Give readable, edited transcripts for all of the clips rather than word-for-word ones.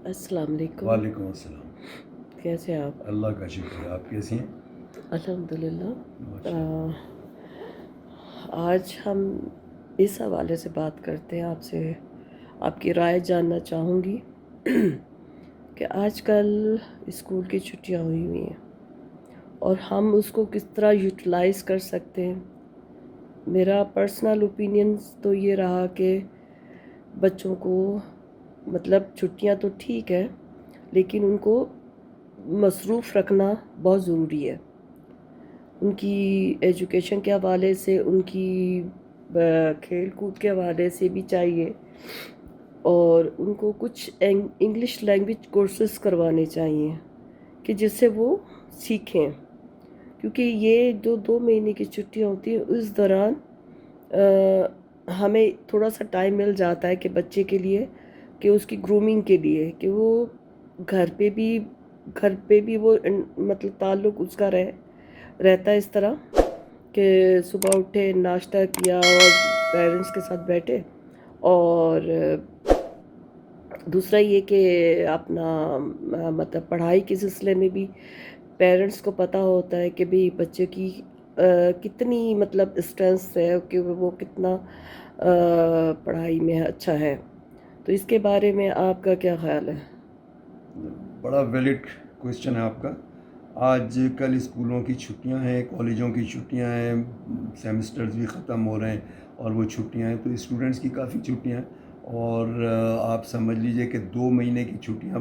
السلام علیکم. وعلیکم السلام. کیسے ہیں آپ؟ اللہ کا شکر ہے. آپ کیسی ہیں؟ الحمدللہ. ماشاء اللہ. آج ہم اس حوالے سے بات کرتے ہیں، آپ سے آپ کی رائے جاننا چاہوں گی کہ آج کل اسکول کی چھٹیاں ہوئی ہیں اور ہم اس کو کس طرح یوٹیلائز کر سکتے ہیں. میرا پرسنل اوپینینس تو یہ رہا کہ بچوں کو مطلب چھٹیاں تو ٹھیک ہے، لیکن ان کو مصروف رکھنا بہت ضروری ہے. ان کی ایجوکیشن کے حوالے سے، ان کی کھیل کود کے حوالے سے بھی چاہیے، اور ان کو کچھ انگلش لینگویج کورسز کروانے چاہیے کہ جس سے وہ سیکھیں. کیونکہ یہ جو 2 مہینے کی چھٹیاں ہوتی ہیں اس دوران ہمیں تھوڑا سا ٹائم مل جاتا ہے کہ بچے کے لیے، کہ اس کی گرومنگ کے لیے، کہ وہ گھر پہ بھی وہ مطلب تعلق اس کا رہتا ہے اس طرح کہ صبح اٹھے، ناشتہ کیا اور پیرنٹس کے ساتھ بیٹھے. اور دوسرا یہ کہ اپنا مطلب پڑھائی کے سلسلے میں بھی پیرنٹس کو پتہ ہوتا ہے کہ بھی بچے کی کتنی مطلب اسٹرینتھ ہے، کہ وہ کتنا پڑھائی میں اچھا ہے. تو اس کے بارے میں آپ کا کیا خیال ہے؟ بڑا ویلڈ کویشچن ہے آپ کا. آج کل اسکولوں کی چھٹیاں ہیں، کالجوں کی چھٹیاں ہیں، سیمسٹرز بھی ختم ہو رہے ہیں اور وہ چھٹیاں ہیں، تو اسٹوڈنٹس کی کافی چھٹیاں ہیں. اور آپ سمجھ لیجئے کہ 2 مہینے کی چھٹیاں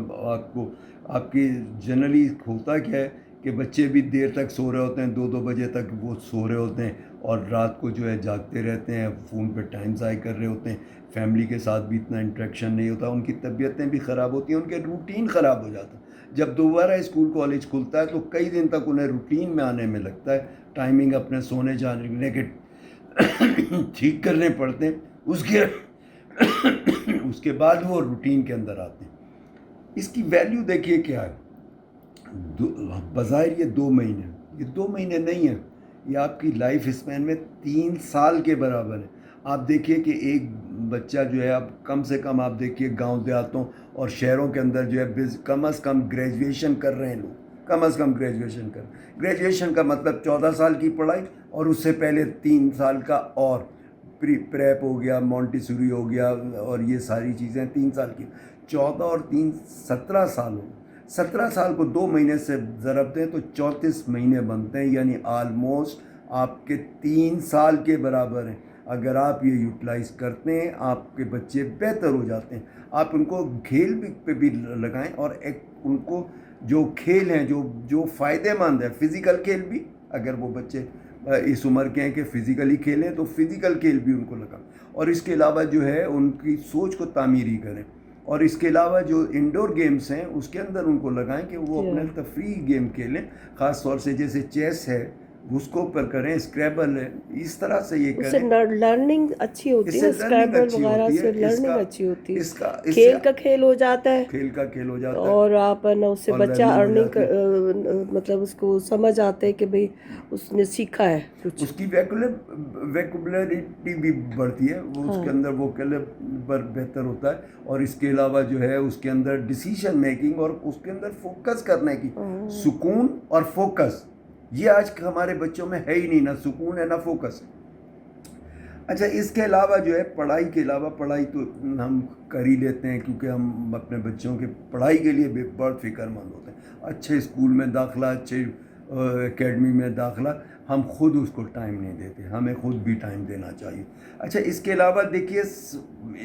آپ کی جنرلی ہوتا کیا ہے کہ بچے بھی دیر تک سو رہے ہوتے ہیں، 2 بجے تک وہ سو رہے ہوتے ہیں اور رات کو جو ہے جاگتے رہتے ہیں، فون پہ ٹائم ضائع کر رہے ہوتے ہیں. فیملی کے ساتھ بھی اتنا انٹریکشن نہیں ہوتا، ان کی طبیعتیں بھی خراب ہوتی ہیں، ان کے روٹین خراب ہو جاتا ہے. جب دوبارہ اسکول کالج کھلتا ہے تو کئی دن تک انہیں روٹین میں آنے میں لگتا ہے، ٹائمنگ اپنے سونے جانے کے ٹھیک کرنے پڑتے ہیں. اس کے بعد وہ روٹین کے اندر آتے ہیں. اس کی ویلیو دیکھیے کیا ہے. بظاہر یہ 2 مہینے، یہ 2 مہینے نہیں ہیں، یہ آپ کی لائف اسپین میں 3 سال کے برابر ہے. آپ دیکھیے کہ ایک بچہ جو ہے، اب کم سے کم آپ دیکھیے گاؤں دیہاتوں اور شہروں کے اندر جو ہے کم از کم گریجویشن کر رہے ہیں لوگ، کم از کم گریجویشن کا مطلب 14 سال کی پڑھائی، اور اس سے پہلے 3 سال کا اور پریپ ہو گیا، مونٹیسوری ہو گیا، اور یہ ساری چیزیں 3 سال کی. 14 اور 3 17 سال ہو. 17 سال کو 2 مہینے سے ضرب دیں تو 34 مہینے بنتے ہیں، یعنی آلموسٹ آپ کے 3 سال کے برابر ہیں. اگر آپ یہ یوٹیلائز کرتے ہیں، آپ کے بچے بہتر ہو جاتے ہیں. آپ ان کو کھیل پہ بھی لگائیں، اور ان کو جو کھیل ہیں جو فائدے مند ہیں، فزیکل کھیل بھی، اگر وہ بچے اس عمر کے ہیں کہ فزیکلی کھیلیں تو فزیکل کھیل بھی ان کو لگائیں. اور اس کے علاوہ جو ہے ان کی سوچ کو تعمیری کریں. اور اس کے علاوہ جو انڈور گیمز ہیں اس کے اندر ان کو لگائیں کہ وہ اپنے تفریح گیم کھیلیں، خاص طور سے جیسے چیس ہے اس کو اوپر کریں، اسکریبل ہے، اس طرح سے یہ اس سے کریں. لرننگ اچھی ہوتی اس ہے، سے لرننگ اسکریبل اچھی وغیرہ ہوتی ہے. سے لرننگ اچھی ہوتی اس ہے، سے کھیل کا کھیل ہو جاتا ہے، کھیل کا کھیل ہو جاتا ہے اور آپ نا اس سے اور بچہ لرننگ ہو ارننگ جاتی ہے. مطلب اس کو سمجھ آتے ہے کہ بھئی اس نے سیکھا ہے کچھ. اس کی ویکبلریٹی بھی بڑھتی ہے، وہ اس کے اندر ووکیبلر بہتر ہوتا ہے. اور اس کے علاوہ جو ہے اس کے اندر ڈیسیشن میکنگ اور اس کے اندر فوکس کرنے کی سکون اور فوکس، یہ آج ہمارے بچوں میں ہے ہی نہیں، نہ سکون ہے نہ فوکس ہے. اچھا، اس کے علاوہ جو ہے پڑھائی کے علاوہ، پڑھائی تو ہم کر ہی لیتے ہیں کیونکہ ہم اپنے بچوں کے پڑھائی کے لیے بہت فکر مند ہوتے ہیں. اچھے اسکول میں داخلہ، اچھے اکیڈمی میں داخلہ، ہم خود اس کو ٹائم نہیں دیتے، ہمیں خود بھی ٹائم دینا چاہیے. اچھا، اس کے علاوہ دیکھیے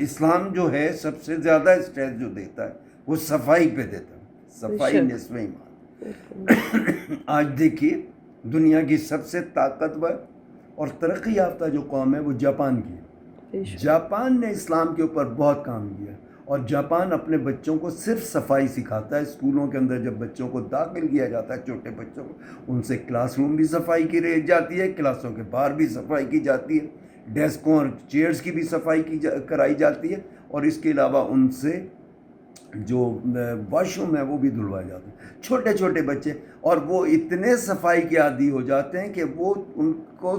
اسلام جو ہے سب سے زیادہ اسٹریس جو دیتا ہے وہ صفائی پہ دیتا ہے. صفائی نصف ایمان. آج دیکھیے دنیا کی سب سے طاقتور اور ترقی یافتہ جو قوم ہے وہ جاپان کی ہے. جاپان نے اسلام کے اوپر بہت کام کیا، اور جاپان اپنے بچوں کو صرف صفائی سکھاتا ہے. اسکولوں کے اندر جب بچوں کو داخل کیا جاتا ہے، چھوٹے بچوں کو، ان سے کلاس روم بھی صفائی کی جاتی ہے، کلاسوں کے باہر بھی صفائی کی جاتی ہے، ڈیسکوں اور چیئرز کی بھی صفائی کرائی جاتی ہے. اور اس کے علاوہ ان سے جو واش روم ہے وہ بھی دھلوائے جاتے ہیں. چھوٹے بچے، اور وہ اتنے صفائی کے عادی ہو جاتے ہیں کہ وہ ان کو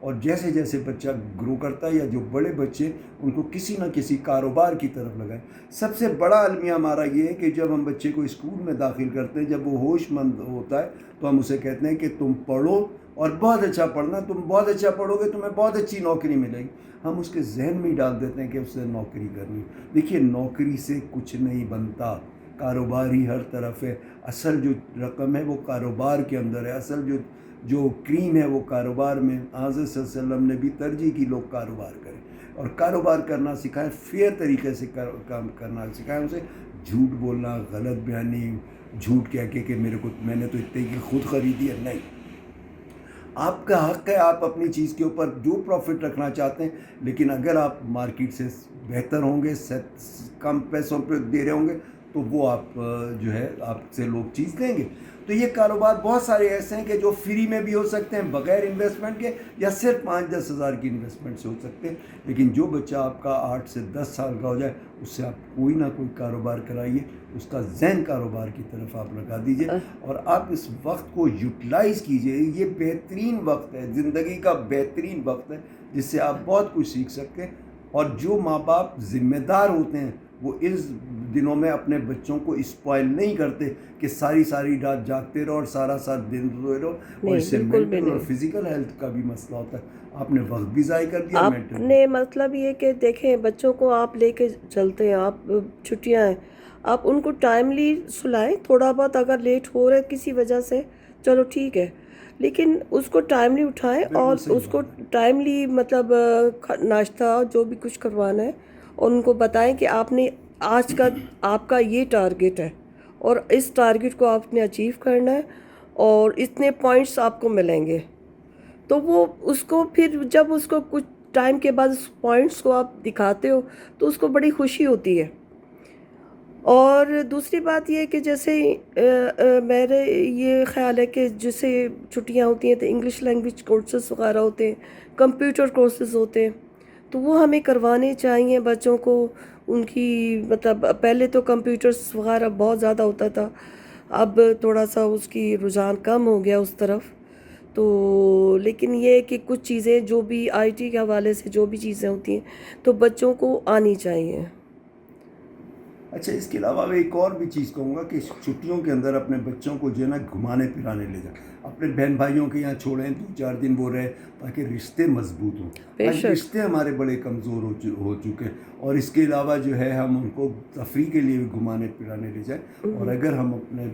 اور جیسے جیسے بچہ گرو کرتا ہے یا جو بڑے بچے ان کو کسی نہ کسی کاروبار کی طرف لگائیں. سب سے بڑا المیہ ہمارا یہ ہے کہ جب ہم بچے کو اسکول میں داخل کرتے ہیں, جب وہ ہوش مند ہوتا ہے تو ہم اسے کہتے ہیں کہ تم پڑھو اور بہت اچھا پڑھنا, تم بہت اچھا پڑھو گے تمہیں بہت اچھی نوکری ملے گی. ہم اس کے ذہن میں ہی ڈال دیتے ہیں کہ اس سے نوکری کرنی. دیکھیے نوکری سے کچھ نہیں بنتا, کاروبار ہی ہر طرف ہے. اصل جو رقم ہے وہ کاروبار کے اندر ہے, اصل جو کریم ہے وہ کاروبار میں. حضرت صلی اللہ علیہ وسلم نے بھی ترجیح کی لوگ کاروبار کریں اور کاروبار کرنا سکھائیں, فیئر طریقے سے کام کرنا سکھائیں اسے. جھوٹ بولنا, غلط بیانی, جھوٹ کہہ کے کہ میں نے تو اتنے کی خود خریدی ہے, نہیں. آپ کا حق ہے آپ اپنی چیز کے اوپر جو پروفٹ رکھنا چاہتے ہیں, لیکن اگر آپ مارکیٹ سے بہتر ہوں گے, کم پیسوں پہ دے رہے ہوں گے تو وہ آپ جو ہے آپ سے لوگ چیز لیں گے. تو یہ کاروبار بہت سارے ایسے ہیں کہ جو فری میں بھی ہو سکتے ہیں بغیر انویسٹمنٹ کے, یا صرف 5-10 ہزار کی انویسٹمنٹ سے ہو سکتے ہیں. لیکن جو بچہ آپ کا 8 سے 10 سال کا ہو جائے اس سے آپ کوئی نہ کوئی کاروبار کرائیے, اس کا ذہن کاروبار کی طرف آپ لگا دیجئے اور آپ اس وقت کو یوٹیلائز کیجئے. یہ بہترین وقت ہے, زندگی کا بہترین وقت ہے جس سے آپ بہت کچھ سیکھ سکتے ہیں. اور جو ماں باپ ذمہ دار ہوتے ہیں وہ اس دنوں میں اپنے بچوں کو اسپوائل نہیں کرتے کہ ساری رات جاگتے رہو اور سارا دن روئے رہو, اور اس سے مینٹل اور فزیکل ہیلتھ کا بھی مسئلہ ہوتا ہے. آپ نے وقت بھی ضائع کر دیا. آپ نے مطلب یہ کہ دیکھیں بچوں کو آپ لے کے چلتے ہیں, آپ چھٹیاں ہیں, آپ ان کو ٹائملی سلائیں. تھوڑا بہت اگر لیٹ ہو رہے کسی وجہ سے چلو ٹھیک ہے, لیکن اس کو ٹائملی اٹھائیں اور اس کو ٹائملی مطلب ناشتہ جو بھی کچھ کروانا ہے اور ان کو بتائیں کہ آپ نے آج کا آپ کا یہ ٹارگٹ ہے اور اس ٹارگٹ کو آپ نے اچیو کرنا ہے اور اتنے پوائنٹس آپ کو ملیں گے. تو وہ اس کو پھر جب اس کو کچھ ٹائم کے بعد اس پوائنٹس کو آپ دکھاتے ہو تو اس کو بڑی خوشی ہوتی ہے. اور دوسری بات یہ کہ جیسے میرے یہ خیال ہے کہ جیسے چھٹیاں ہوتی ہیں تو انگلش لینگویج کورسز وغیرہ ہوتے ہیں, کمپیوٹر کورسز ہوتے ہیں, تو وہ ہمیں کروانے چاہیے بچوں کو. ان کی مطلب پہلے تو کمپیوٹرز وغیرہ بہت زیادہ ہوتا تھا, اب تھوڑا سا اس کی رجحان کم ہو گیا اس طرف. تو لیکن یہ کہ کچھ چیزیں جو بھی آئی ٹی کے حوالے سے جو بھی چیزیں ہوتی ہیں تو بچوں کو آنی چاہیے. اچھا, اس کے علاوہ میں ایک اور بھی چیز کہوں گا کہ چھٹیوں کے اندر اپنے بچوں کو جو ہے نا گھمانے پھرانے لے جائیں. اپنے بہن بھائیوں کے یہاں چھوڑیں, 2-4 دن وہ رہے تاکہ رشتے مضبوط ہوں. آج رشتے ہمارے بڑے کمزور ہو چکے ہیں, اور اس کے علاوہ جو ہے ہم ان کو تفریح کے لیے بھی گھمانے پھرانے لے جائیں. اور اگر ہم اپنے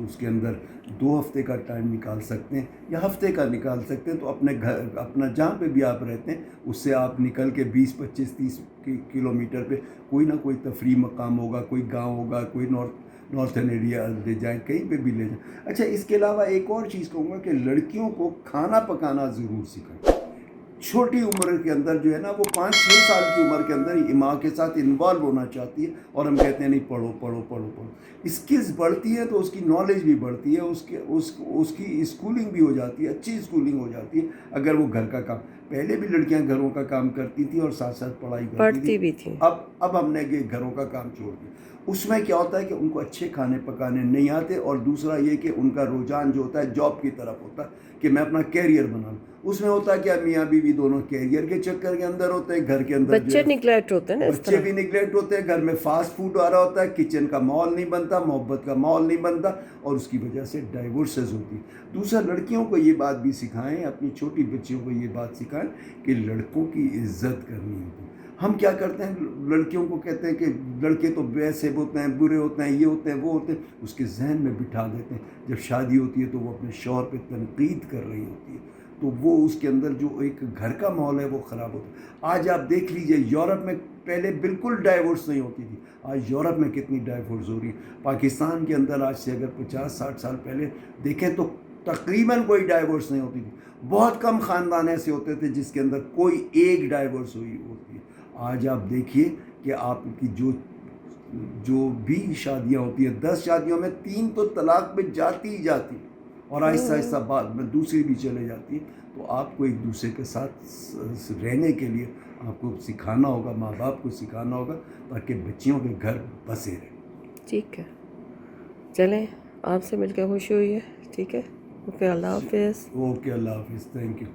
اس کے اندر 2 ہفتے کا ٹائم نکال سکتے ہیں یا ہفتے کا نکال سکتے ہیں تو اپنے گھر اپنا جہاں پہ بھی آپ رہتے ہیں اس سے آپ نکل کے 20-25-30 کلومیٹر پہ کوئی نہ کوئی تفریح مقام ہوگا, کوئی گاؤں ہوگا, کوئی نارتھن ایریا لے جائیں, کہیں پہ بھی لے جائیں. اچھا, اس کے علاوہ ایک اور چیز کہوں گا کہ لڑکیوں کو کھانا پکانا ضرور سکھائیں. چھوٹی عمر کے اندر جو ہے نا وہ 5-6 سال کی عمر کے اندر ہی ماں کے ساتھ انوالو ہونا چاہتی ہے, اور ہم کہتے ہیں نہیں پڑھو. اسکلز بڑھتی ہے تو اس کی نالج بھی بڑھتی ہے, اس کی اسکولنگ بھی ہو جاتی ہے, اچھی اسکولنگ ہو جاتی ہے. اگر وہ گھر کا کام, پہلے بھی لڑکیاں گھروں کا کام کرتی تھیں اور ساتھ پڑھائی کرتی بھی تھی. اب ہم نے گھروں کا کام چھوڑ دیا. اس میں کیا ہوتا ہے کہ ان کو اچھے کھانے پکانے نہیں آتے, اور دوسرا یہ کہ ان کا رجحان جو ہوتا ہے جاب کی طرف ہوتا ہے کہ میں اپنا کیریئر بناؤں. اس میں ہوتا ہے کہ میاں بیوی دونوں کیریئر کے چکر کے اندر ہوتے ہیں, گھر کے اندر بچے نگلیکٹ ہوتے ہیں نا, بچے بھی نگلیکٹ ہوتے ہیں, گھر میں فاسٹ فوڈ آ رہا ہوتا ہے, کچن کا ماحول نہیں بنتا, محبت کا ماحول نہیں بنتا, اور اس کی وجہ سے ڈائیورسز ہوتی. دوسرا, لڑکیوں کو یہ بات بھی سکھائیں, اپنی چھوٹی بچیوں کو یہ بات سکھائیں کہ لڑکوں کی عزت کرنی ہوتی. ہم کیا کرتے ہیں, لڑکیوں کو کہتے ہیں کہ لڑکے تو ویسے ہوتے ہیں, برے ہوتے ہیں, یہ ہوتے ہیں, وہ ہوتے ہیں, اس کے ذہن میں بٹھا دیتے ہیں. جب شادی ہوتی ہے تو وہ اپنے شوہر پہ تنقید کر رہی ہوتی ہے, تو وہ اس کے اندر جو ایک گھر کا ماحول ہے وہ خراب ہوتا ہے. آج آپ دیکھ لیجئے, یورپ میں پہلے بالکل ڈائیورس نہیں ہوتی تھی, آج یورپ میں کتنی ڈائیورس ہو رہی ہے. پاکستان کے اندر آج سے اگر 50-60 سال پہلے دیکھیں تو تقریباً کوئی ڈائیورس نہیں ہوتی تھی. بہت کم خاندان ایسے ہوتے تھے جس کے اندر کوئی ایک ڈائیورس ہوئی ہوتی ہے. آج آپ دیکھیے کہ آپ کی جو بھی شادیاں ہوتی ہیں, 10 شادیوں میں 3 تو طلاق میں جاتی ہی جاتی, اور آہستہ آہستہ بعد میں دوسری بھی چلے جاتی ہیں. تو آپ کو ایک دوسرے کے ساتھ رہنے کے لیے آپ کو سکھانا ہوگا, ماں باپ کو سکھانا ہوگا, تاکہ بچیوں کے گھر بسے رہیں. ٹھیک ہے, چلیں, آپ سے مل کے خوشی ہوئی ہے. ٹھیک ہے, اوکے, اللہ حافظ. اوکے, اللہ حافظ, تھینک یو.